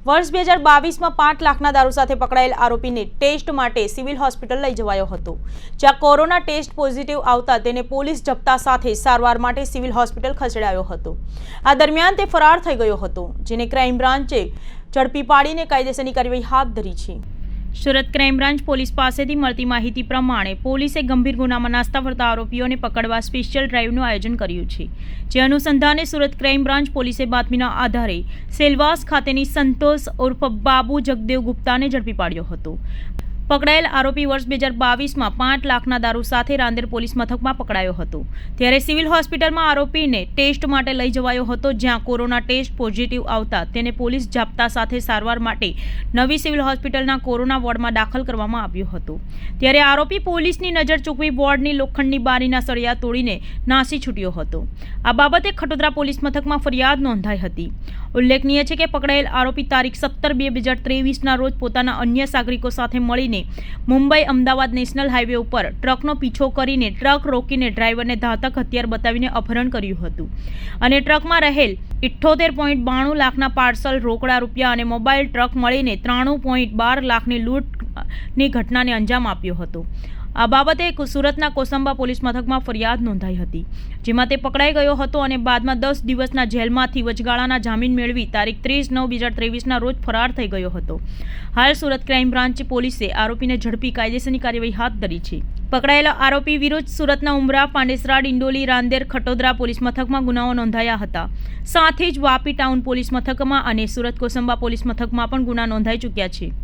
વર્ષ 2022માં 5 લાખના દારૂ સાથે પકડાયેલ આરોપીને ટેસ્ટ માટે સિવિલ હોસ્પિટલ લઈ જવાયો હતો, જ્યાં કોરોના ટેસ્ટ પોઝિટિવ આવતા તેને પોલીસ જપ્તા સાથે સારવાર માટે સિવિલ હોસ્પિટલ ખસેડાયો હતો। આ દરમિયાન તે ફરાર થઈ ગયો હતો, જેને ક્રાઇમ બ્રાન્ચે ઝડપી પાડીને કાયદેસરની કાર્યવાહી હાથ ધરી છે। સુરત ક્રાઇમ બ્રાન્ચ પોલીસ પાસેથી મળતી માહિતી પ્રમાણે પોલીસે ગંભીર ગુનામાં નાસ્તા ફરતા આરોપીઓને પકડવા સ્પેશિયલ ડ્રાઇવનું આયોજન કર્યું છે, જે અનુસંધાને સુરત ક્રાઇમ બ્રાન્ચ પોલીસે બાતમીના આધારે સેલવાસ ખાતેની સંતોષ ઉર્ફ બાબુ જગદેવ ગુપ્તાને ઝડપી પાડ્યો હતો। પકડાયેલ આરોપી વર્ષ 2022માં 5 લાખના દારૂ સાથે રાંદેર પોલીસ મથકમાં પકડાયો હતો, ત્યારે સિવિલ હોસ્પિટલમાં આરોપીને ટેસ્ટ માટે લઈ જવાયો હતો, જ્યાં કોરોના ટેસ્ટ પોઝિટિવ આવતા તેને પોલીસ જાપ્તા સાથે સારવાર માટે નવી સિવિલ હોસ્પિટલના કોરોના વોર્ડમાં દાખલ કરવામાં આવ્યો હતો। ત્યારે આરોપી પોલીસની નજર ચૂકવી વોર્ડની લોખંડની બારીના સળિયા તોડીને નાસી છૂટ્યો હતો। આ બાબતે ખટોદરા પોલીસ મથકમાં ફરિયાદ નોંધાઈ હતી। ઉલ્લેખનીય છે કે પકડાયેલ આરોપી તારીખ 17/2/2023ના રોજ પોતાના અન્ય સાગરિકો સાથે મળીને મુંબઈ અમદાવાદ નેશનલ હાઈવે ઉપર ટ્રકનો પીછો કરીને ટ્રક રોકીને ડ્રાઈવરને ઘાતક હથિયાર બતાવીને અપહરણ કર્યું હતું અને ટ્રકમાં રહેલ 78.92 લાખના પાર્સલ, રોકડા રૂપિયા અને મોબાઈલ ટ્રક મળીને 93.12 લાખની લૂંટની ઘટનાને અંજામ આપ્યો હતો। આ બાબતે સુરતના કોસંબા પોલીસ મથકમાં ફરિયાદ નોંધાઈ હતી, જેમાં તે પકડાઈ ગયો હતો અને બાદમાં 10 દિવસના જેલમાંથી વચગાળાના જામીન મેળવી તારીખ 30/9/2023ના રોજ ફરાર થઈ ગયો હતો। હાલ સુરત ક્રાઇમ બ્રાન્ચ પોલીસે આરોપીને ઝડપી કાયદેસરની કાર્યવાહી હાથ ધરી છે। પકડાયેલા આરોપી વિરુદ્ધ સુરતના ઉમરા, પાંડેસરા, ડિંડોલી, રાંદેર, ખટોદરા પોલીસ મથકમાં ગુનાઓ નોંધાયા હતા, સાથે જ વાપી ટાઉન પોલીસ મથકમાં અને સુરત કોસંબા પોલીસ મથકમાં પણ ગુના નોંધાઈ ચૂક્યા છે।